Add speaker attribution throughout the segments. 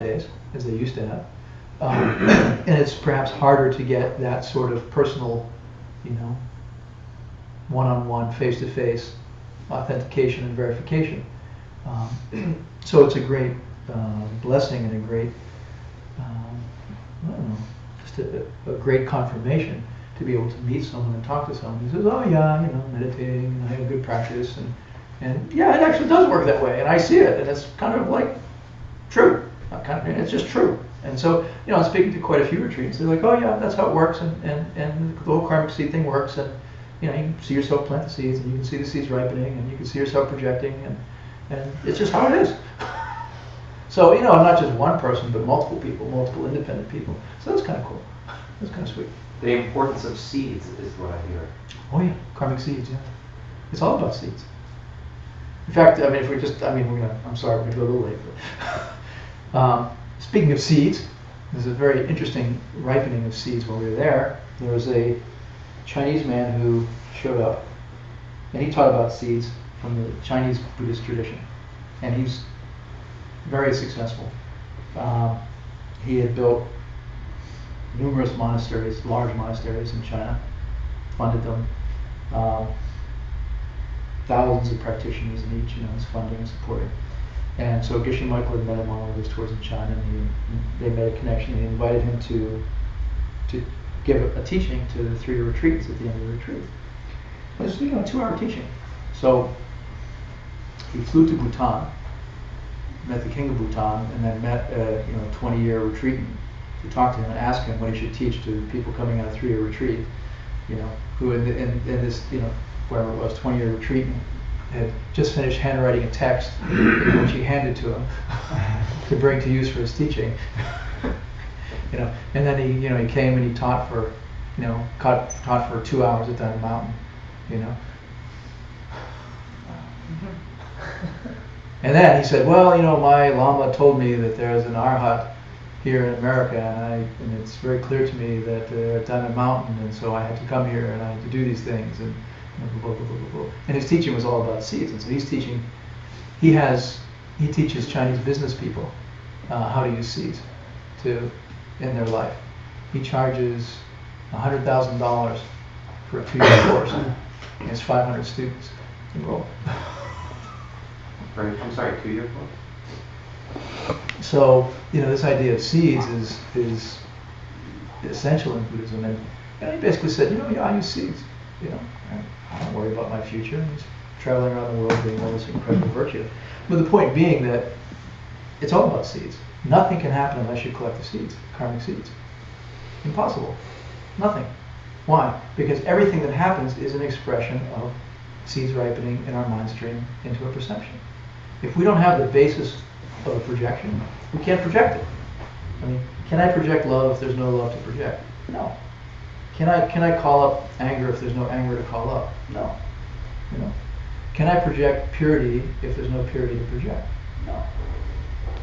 Speaker 1: nowadays as they used to have. And it's perhaps harder to get that sort of personal, one-on-one, face-to-face authentication and verification. So it's a great blessing and a great, I don't know, just a great confirmation to be able to meet someone and talk to someone who says, oh yeah, meditating, and I have good practice, and yeah, it actually does work that way, and I see it, and it's kind of like true. It's just true. And so, I'm speaking to quite a few retreats. They're like, oh yeah, that's how it works, and the whole karmic seed thing works, and you can see yourself plant the seeds, and you can see the seeds ripening, and you can see yourself projecting, and it's just how it is. So, not just one person, but multiple people, multiple independent people. So that's kind of cool. That's kind of sweet.
Speaker 2: The importance of seeds is what I hear.
Speaker 1: Oh yeah, karmic seeds, yeah. It's all about seeds. In fact, if we just, I'm sorry, we're going to go a little late. But, speaking of seeds, there's a very interesting ripening of seeds while we were there. There was a Chinese man who showed up, and he taught about seeds from the Chinese Buddhist tradition. And he's very successful. He had built numerous monasteries, large monasteries in China, funded them. Thousands of practitioners in each, his funding and supporting. And so Geshe Michael had met him on one of his tours in China, and they made a connection. He invited him to give a teaching to the 3 retreats at the end of the retreat. It was, a 2-hour teaching. So he flew to Bhutan, met the king of Bhutan, and then met a 20-year retreatant to talk to him and ask him what he should teach to people coming on a 3-year retreat. Who in this wherever it was 20-year retreat had just finished handwriting a text which he handed to him to bring to use for his teaching. And then he came and he taught for taught for 2 hours at that mountain. And then he said, well, my Lama told me that there's an Arhat here in America, and it's very clear to me that they're down a mountain, and so I had to come here and I had to do these things, and blah, blah, blah, blah, blah. And his teaching was all about seeds, and so he teaches Chinese business people how to use seeds in their life. He charges $100,000 for a 2-year course. He has 500 students enrolled.
Speaker 2: I'm sorry, 2-year course?
Speaker 1: So, this idea of seeds is essential in Buddhism, and he basically said, I use seeds. I don't worry about my future. I'm just traveling around the world doing all this incredible virtue. But the point being that it's all about seeds. Nothing can happen unless you collect the seeds, karmic seeds. Impossible. Nothing. Why? Because everything that happens is an expression of seeds ripening in our mind stream into a perception. If we don't have the basis of a projection, we can't project it. Can I project love if there's no love to project? No. Can I call up anger if there's no anger to call up? No. Can I project purity if there's no purity to project? No.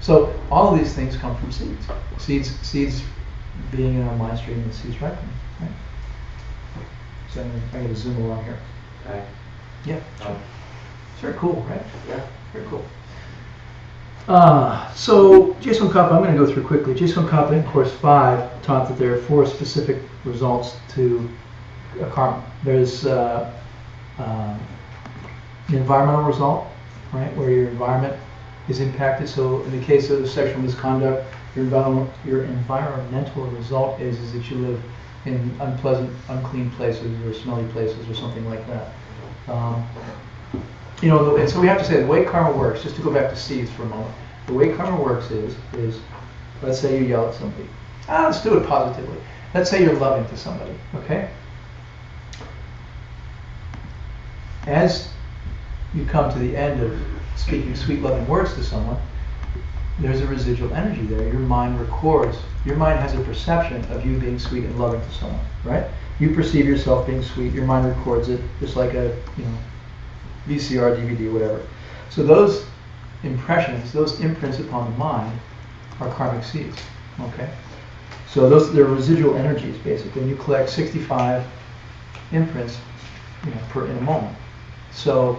Speaker 1: So all of these things come from seeds. Seeds being in our mind stream and seeds ripening. Right? So I'm going to zoom along here.
Speaker 2: Okay.
Speaker 1: Yeah. Sure. It's very cool, right?
Speaker 2: Yeah.
Speaker 1: Very cool. So Jason Kappa, I'm going to go through quickly. Jason Kappa in Course 5 taught that there are 4 specific results to karma. There's the environmental result, right, where your environment is impacted. So in the case of sexual misconduct, your environmental result is that you live in unpleasant, unclean places or smelly places or something like that. And so we have to say the way karma works, just to go back to seeds for a moment, the way karma works is let's say you yell at somebody. Let's do it positively. Let's say you're loving to somebody, okay? As you come to the end of speaking sweet loving words to someone, there's a residual energy there. Your mind records, your mind has a perception of you being sweet and loving to someone, right? You perceive yourself being sweet, your mind records it, just like a, VCR, DVD, whatever. So those impressions, those imprints upon the mind are karmic seeds, okay? So they're residual energies, basically. And you collect 65 imprints in a moment. So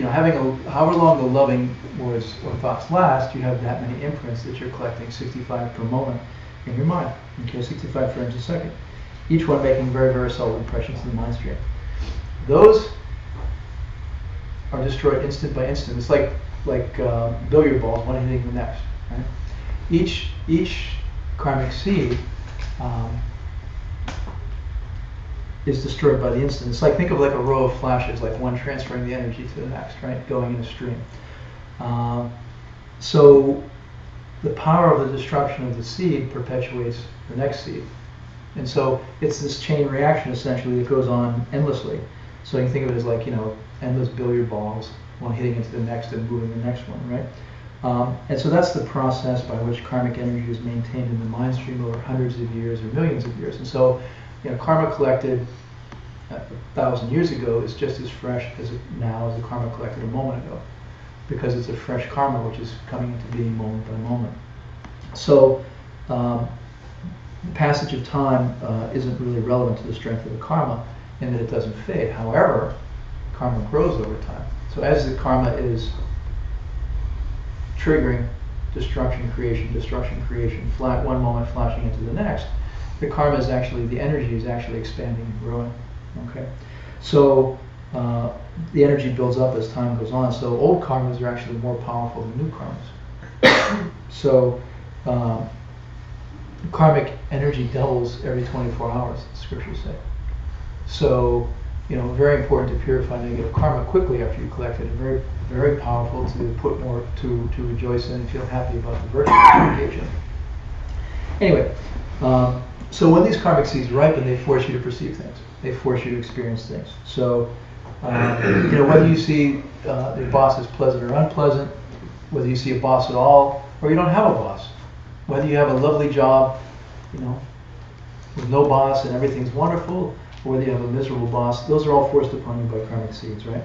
Speaker 1: however long the loving words or thoughts last, you have that many imprints that you're collecting, 65 per moment in your mind. Okay, 65 frames a second. Each one making very, very subtle impressions in the mind stream. Those are destroyed instant by instant. It's like billiard balls, one hitting the next. Right? Each karmic seed is destroyed by the instant. It's like, think of like a row of flashes, like one transferring the energy to the next, right? Going in a stream. So the power of the destruction of the seed perpetuates the next seed. And so it's this chain reaction essentially that goes on endlessly. So you can think of it as like, endless billiard balls, one hitting into the next and moving the next one, right? And so that's the process by which karmic energy is maintained in the mind stream over hundreds of years or millions of years. And so, karma collected 1,000 years ago is just as fresh as now as the karma collected a moment ago, because it's a fresh karma which is coming into being moment by moment. So the passage of time isn't really relevant to the strength of the karma in that it doesn't fade. However, karma grows over time. So as the karma is triggering destruction, creation, flat one moment flashing into the next, the karma is actually, the energy is actually expanding and growing. Okay, so the energy builds up as time goes on. So old karmas are actually more powerful than new karmas. So karmic energy doubles every 24 hours, the scriptures say. So, very important to purify negative karma quickly after you collect it, and very, very powerful to put more, to rejoice in and feel happy about the virtue of purification. Anyway, so when these karmic seeds ripen, they force you to perceive things. They force you to experience things. So, whether you see your boss is pleasant or unpleasant, whether you see a boss at all, or you don't have a boss, whether you have a lovely job, with no boss and everything's wonderful, or whether you have a miserable boss, those are all forced upon you by karmic seeds, right?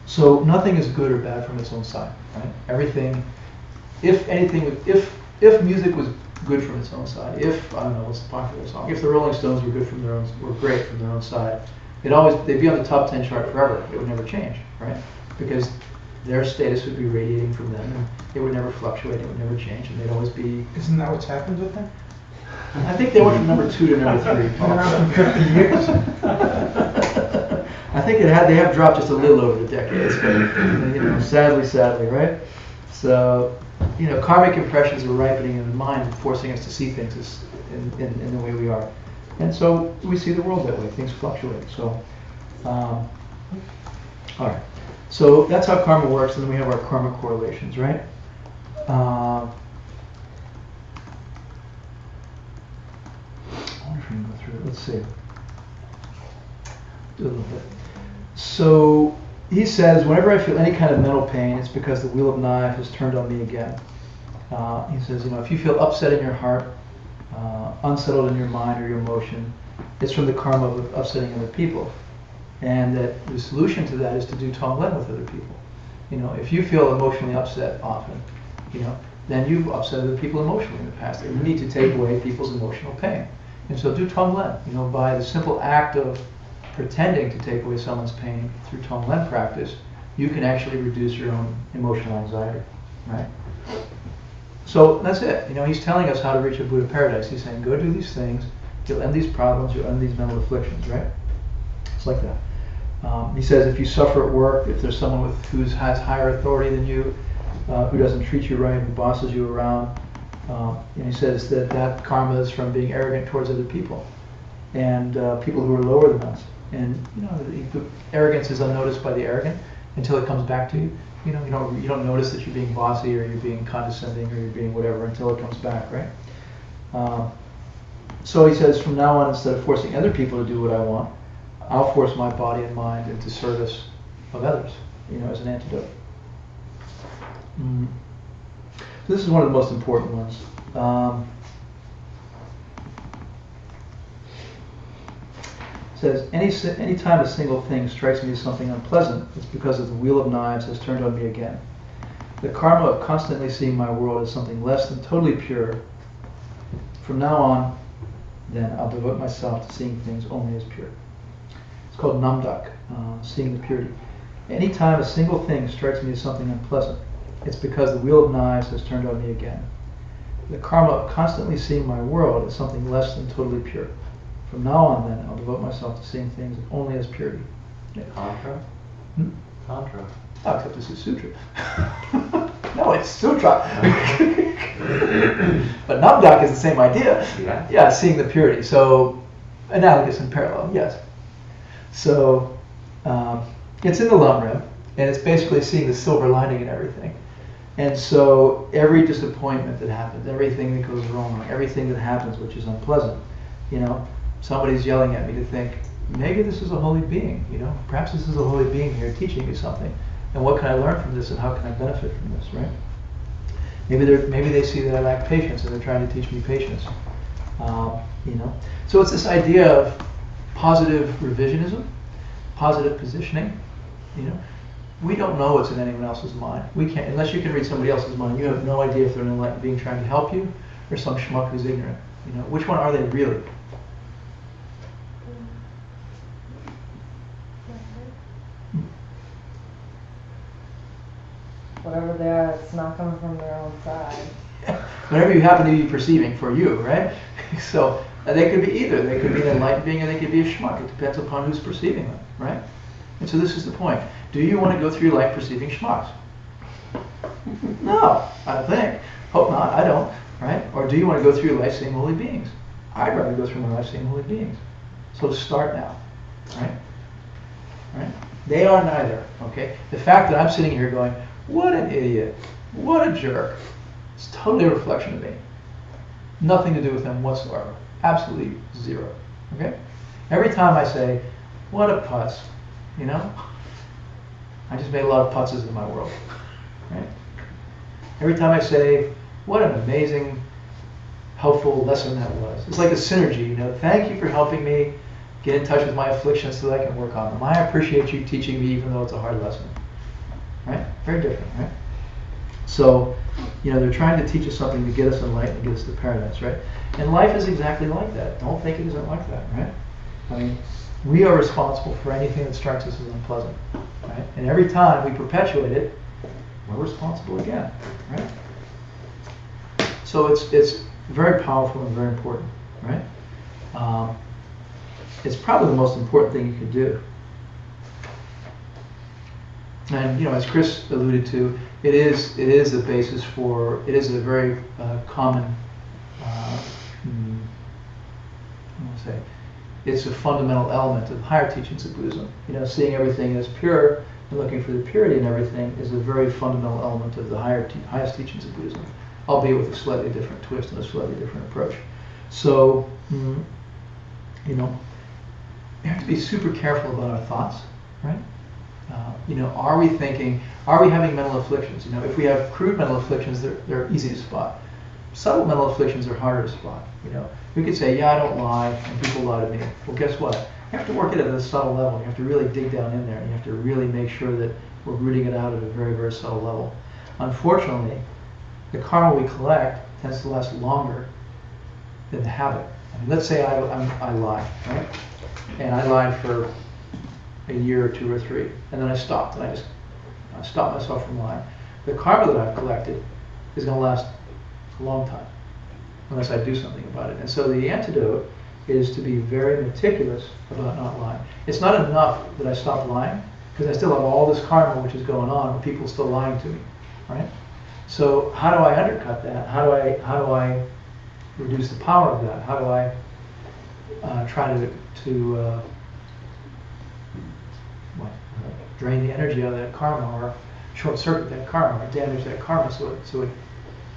Speaker 1: So nothing is good or bad from its own side, right? Everything, if music was good from its own side, if, I don't know, what's the popular song, if the Rolling Stones were great from their own side, they'd be on the top 10 chart forever. It would never change, right? Because their status would be radiating from them, and it would never fluctuate, it would never change, and they'd always be...
Speaker 3: Isn't that what's happened with them?
Speaker 1: I think they went from number 2 to number 3.
Speaker 3: Been around for 50 years.
Speaker 1: I think they have dropped just a little over the decades, but sadly, right? So, karmic impressions are ripening in the mind, forcing us to see things in the way we are, and so we see the world that way. Things fluctuate. So, all right. So that's how karma works, and then we have our karma correlations, right? I wonder if we can go through it. Let's see. Do a little bit. So he says, whenever I feel any kind of mental pain, it's because the wheel of knife has turned on me again. He says, if you feel upset in your heart, unsettled in your mind or your emotion, it's from the karma of upsetting other people. And that the solution to that is to do tonglen with other people. If you feel emotionally upset often, then you've upset other people emotionally in the past. And you need to take away people's emotional pain. And so do tonglen. By the simple act of pretending to take away someone's pain through tonglen practice, you can actually reduce your own emotional anxiety, right? So that's it. He's telling us how to reach a Buddha paradise. He's saying, go do these things, you'll end these problems, you'll end these mental afflictions, right? It's like that. He says if you suffer at work, if there's someone who has higher authority than you, who doesn't treat you right, who bosses you around, and he says that karma is from being arrogant towards other people and people who are lower than us. And the arrogance is unnoticed by the arrogant until it comes back to you. You don't notice that you're being bossy or you're being condescending or you're being whatever until it comes back, right? So he says, from now on, instead of forcing other people to do what I want, I'll force my body and mind into service of others, as an antidote. This is one of the most important ones. It says, any time a single thing strikes me as something unpleasant, it's because of the wheel of knives has turned on me again. The karma of constantly seeing my world as something less than totally pure. From now on, then, I'll devote myself to seeing things only as pure. It's called namdak. seeing the purity. Anytime a single thing strikes me as something unpleasant, it's because the wheel of knives has turned on me again. The karma of constantly seeing my world as something less than totally pure. From now on, then, I'll devote myself to seeing things only as purity.
Speaker 2: Contra?
Speaker 1: Hmm?
Speaker 2: Contra.
Speaker 1: Oh, except this is sutra. No, it's sutra. But Namdak is the same idea.
Speaker 2: Yeah.
Speaker 1: Yeah, seeing the purity. So, analogous and parallel, yes. So, it's in the Lamrim, and it's basically seeing the silver lining in everything. And so, every disappointment that happens, everything that goes wrong, everything that happens which is unpleasant, you know, somebody's yelling at me to think, maybe this is a holy being, you know, perhaps this is a holy being here teaching me something. And what can I learn from this, and how can I benefit from this, right? Maybe they see that I lack patience, and they're trying to teach me patience. You know, so it's this idea of positive revisionism, positive positioning. You know, we don't know what's in anyone else's mind. We can't, unless you can read somebody else's mind. You have no idea if they're an enlightened being trying to help you, or some schmuck who's ignorant. You know, which one are they really?
Speaker 4: Whatever they are, it's not coming from their own side.
Speaker 1: Whatever you happen to be perceiving for you, right? So they could be either. They could be an enlightened being, or they could be a schmuck. It depends upon who's perceiving them, right? And so this is the point. Do you want to go through life perceiving schmucks? No, I don't think. Hope not. I don't, right? Or do you want to go through life seeing holy beings? I'd rather go through my life seeing holy beings. So start now, right? Right? They are neither, okay? The fact that I'm sitting here going, what an idiot, what a jerk, it's totally a reflection of me. Nothing to do with them whatsoever. Absolutely zero, okay? Every time I say, what a putz, you know? I just made a lot of putzes in my world, right? Every time I say, what an amazing, helpful lesson that was. It's like a synergy, you know? Thank you for helping me get in touch with my afflictions so that I can work on them. I appreciate you teaching me even though it's a hard lesson. Right? Very different, right? So, you know, they're trying to teach us something to get us enlightened, to get us to paradise, right? And life is exactly like that. Don't think it isn't like that, right? I mean, we are responsible for anything that strikes us as unpleasant, right? And every time we perpetuate it, we're responsible again, right? So it's very powerful and very important, right? It's probably the most important thing you could do. And you know, as Chris alluded to, it is the basis for, it is a very common, it's a fundamental element of higher teachings of Buddhism. You know, seeing everything as pure and looking for the purity in everything is a very fundamental element of the highest teachings of Buddhism, albeit with a slightly different twist and a slightly different approach. So, you know, we have to be super careful about our thoughts, right? You know, are we having mental afflictions? You know, if we have crude mental afflictions, they're easy to spot. Subtle mental afflictions are harder to spot. You know, we could say, yeah, I don't lie, and people lie to me. Well, guess what? You have to work it at a subtle level. You have to really dig down in there. You have to really make sure that we're rooting it out at a very, very subtle level. Unfortunately, the karma we collect tends to last longer than the habit. I mean, let's say I lie, right? And I lied for a year or two or three, and then I stopped, and I stopped myself from lying. The karma that I've collected is going to last a long time, unless I do something about it. And so the antidote is to be very meticulous about not lying. It's not enough that I stop lying, because I still have all this karma which is going on, with people still lying to me, right? So how do I undercut that? How do I reduce the power of that? How do I try to drain the energy out of that karma, or short circuit that karma, or damage that karma so it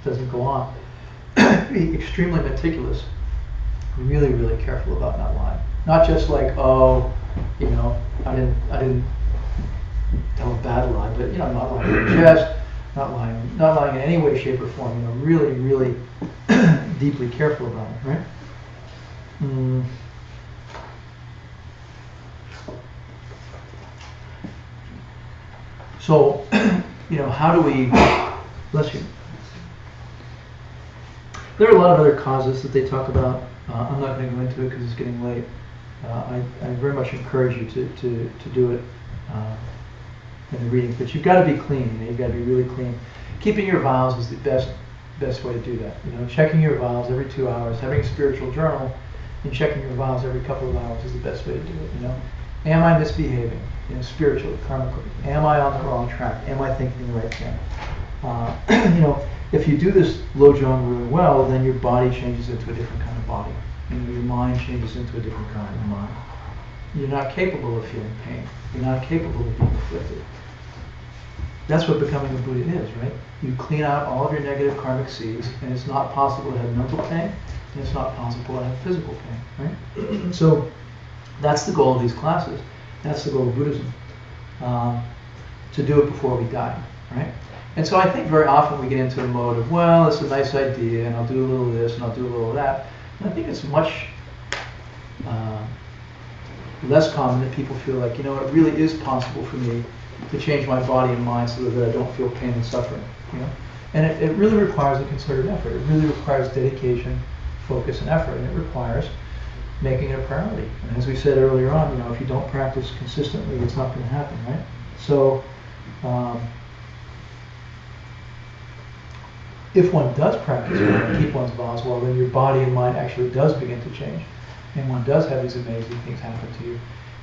Speaker 1: doesn't go on? Be extremely meticulous, really, really careful about not lying. Not just like, oh, you know, I didn't tell a bad lie, but you know, not lying in jest, not lying in any way, shape, or form. You know, really, really deeply careful about it, right? So, you know, how do we, bless you. There are a lot of other causes that they talk about. I'm not going to go into it because it's getting late. I very much encourage you to do it in the readings. But you've got to be clean. You know, you've got to be really clean. Keeping your vows is the best way to do that. You know, checking your vows every 2 hours, having a spiritual journal, and checking your vows every couple of hours is the best way to do it. You know, am I misbehaving? You know, spiritually, karmically. Am I on the wrong track? Am I thinking the right thing? You know, if you do this LOJONG really well, then your body changes into a different kind of body. You know, your mind changes into a different kind of mind. You're not capable of feeling pain. You're not capable of being afflicted. That's what becoming a Buddha is, right? You clean out all of your negative karmic seeds, and it's not possible to have mental pain, and it's not possible to have physical pain, right? So that's the goal of these classes. That's the goal of Buddhism. To do it before we die, right? And so I think very often we get into the mode of, well, it's a nice idea, and I'll do a little of this, and I'll do a little of that. And I think it's much less common that people feel like, you know, it really is possible for me to change my body and mind so that I don't feel pain and suffering, you know? And it really requires a concerted effort. It really requires dedication, focus, and effort, and it requires making it a priority. And as we said earlier on, you know, if you don't practice consistently, it's not going to happen, right? So, if one does practice and keep one's vows well, then your body and mind actually does begin to change. And one does have these amazing things happen to you.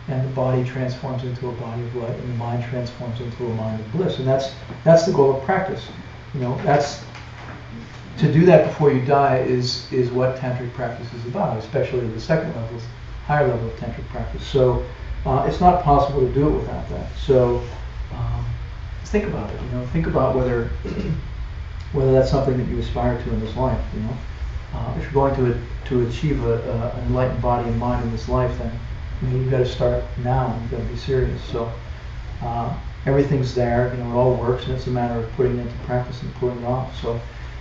Speaker 1: And the body transforms into a body of light, and the mind transforms into a mind of bliss. And that's the goal of practice. You know, that's to do that before you die is what tantric practice is about, especially the second levels, higher level of tantric practice. So it's not possible to do it without that. So think about it. You know, think about whether that's something that you aspire to in this life. You know, if you're going to achieve an enlightened body and mind in this life, then you've got to start now, and you've got to be serious. So everything's there, you know, it all works, and it's a matter of putting it into practice and pulling it off. So,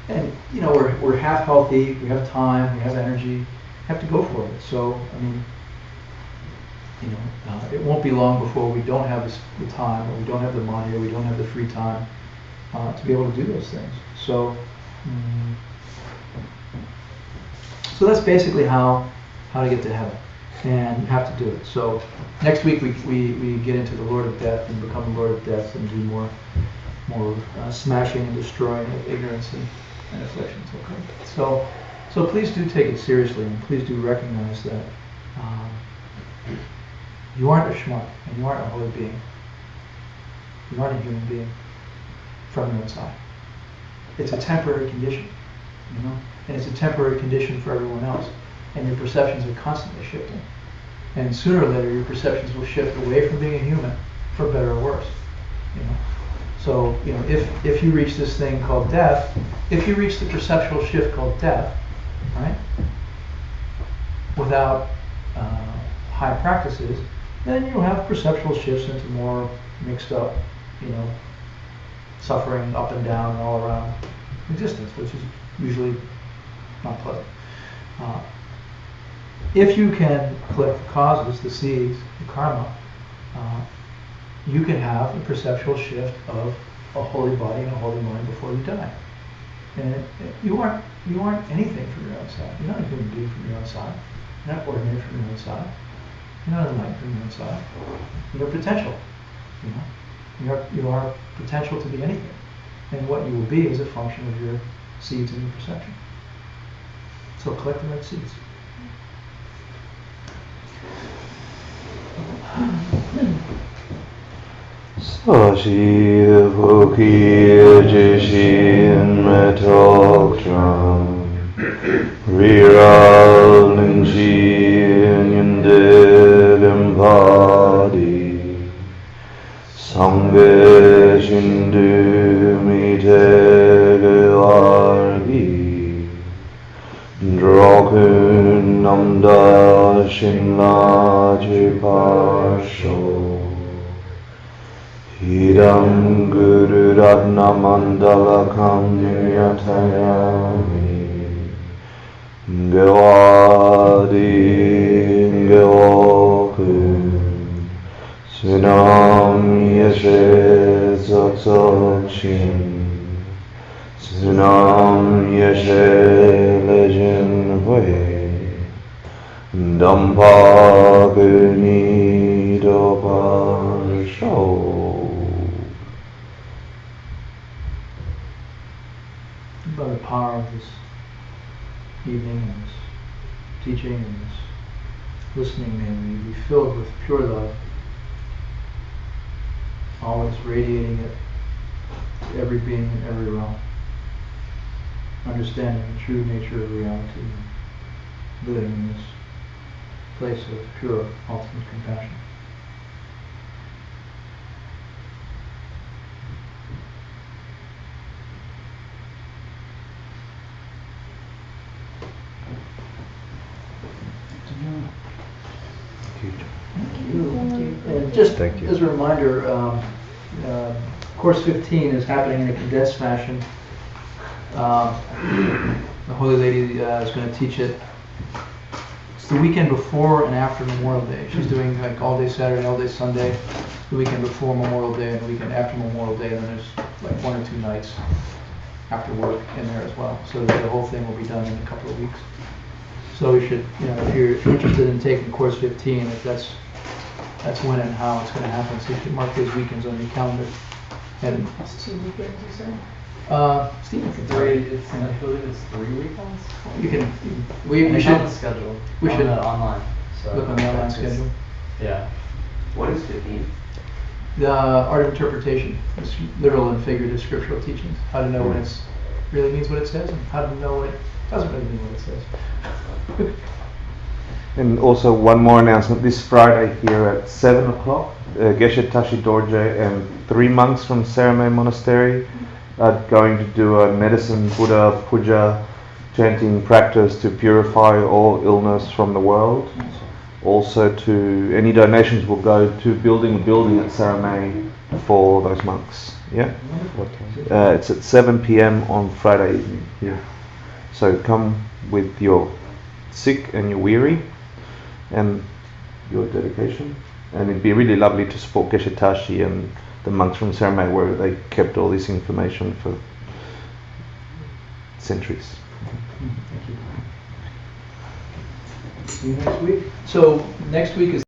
Speaker 1: and you know, we're half healthy, we have time, we have energy, we have to go for it. So, I mean, you know, it won't be long before we don't have the time, or we don't have the money, or we don't have the free time to be able to do those things. So, so that's basically how to get to heaven. And you have to do it. So next week we get into the Lord of Death and become the Lord of Death and do more smashing and destroying of ignorance and afflictions. Okay. So please do take it seriously, and please do recognize that you aren't a schmuck, and you aren't a holy being. You aren't a human being from the inside. It's a temporary condition, you know, and it's a temporary condition for everyone else. And your perceptions are constantly shifting. And sooner or later, your perceptions will shift away from being a human, for better or worse. You know? So, you know, if you reach this thing called death, if you reach the perceptual shift called death, right, without high practices, then you'll have perceptual shifts into more mixed up, you know, suffering up and down and all around existence, which is usually not pleasant. If you can collect the causes, the seeds, the karma, you can have a perceptual shift of a holy body and a holy mind before you die. And you aren't anything from your own side. You're not a human being from your own side. You're not ordinary from your own side. You're not enlightened from your own side. You're potential. You know, you are potential to be anything. And what you will be is a function of your seeds and your perception. So collect the right seeds.
Speaker 5: Sashi Pukir Jishin Metokram Riral Ningshin Yundelim Padi Sangve Shindu Mitegargi Drokun Namda Shinla Jipasho Hidam Guru Ratna Mandala Kamyatayami Ngawadi Ngawokun Sunam Yeshe Zaksakshin Sunam Yeshe Lejen Hui Dampagni Dobasho.
Speaker 1: By the power of this evening and this teaching and this listening, may we be filled with pure love, always radiating it to every being in every realm, understanding the true nature of reality and living in this place of pure ultimate compassion. And just
Speaker 5: Thank you.
Speaker 1: as a reminder, course 15 is happening in a condensed fashion. The Holy Lady is going to teach it. It's the weekend before and after Memorial Day. She's doing like all day Saturday, all day Sunday, the weekend before Memorial Day and the weekend after Memorial Day, and then there's like 1 or 2 nights after work in there as well. So the whole thing will be done in a couple of weeks. So we should, if you're interested in taking course 15, if that's when and how it's going to happen. So you should mark those weekends on your calendar. And
Speaker 4: It's 2 weekends, you said?
Speaker 1: Stephen can tell
Speaker 2: I
Speaker 1: you.
Speaker 2: believe it's 3 weekends.
Speaker 1: You can. We
Speaker 2: It's
Speaker 1: should
Speaker 2: on the schedule.
Speaker 1: we
Speaker 2: on
Speaker 1: should
Speaker 2: the online. So
Speaker 1: look on the online
Speaker 2: it's-
Speaker 1: schedule.
Speaker 2: Yeah.
Speaker 6: What is 15?
Speaker 1: The art of interpretation, it's literal and figurative scriptural teachings. How to know when it's really means what it says, and how to know when it doesn't really mean what it says.
Speaker 5: And also one more announcement. This Friday here at 7 o'clock, Geshe Tashi Dorje and 3 monks from Sarame Monastery are going to do a medicine Buddha puja chanting practice to purify all illness from the world. Also, to any donations will go to building a building at Sarame for those monks. Yeah, it's at 7 p.m. on Friday evening here. So come with your sick and your weary and your dedication, and it'd be really lovely to support Geshe Tashi and the monks from Sarame, where they kept all this information for centuries.
Speaker 1: Thank you. See you next week. So next week is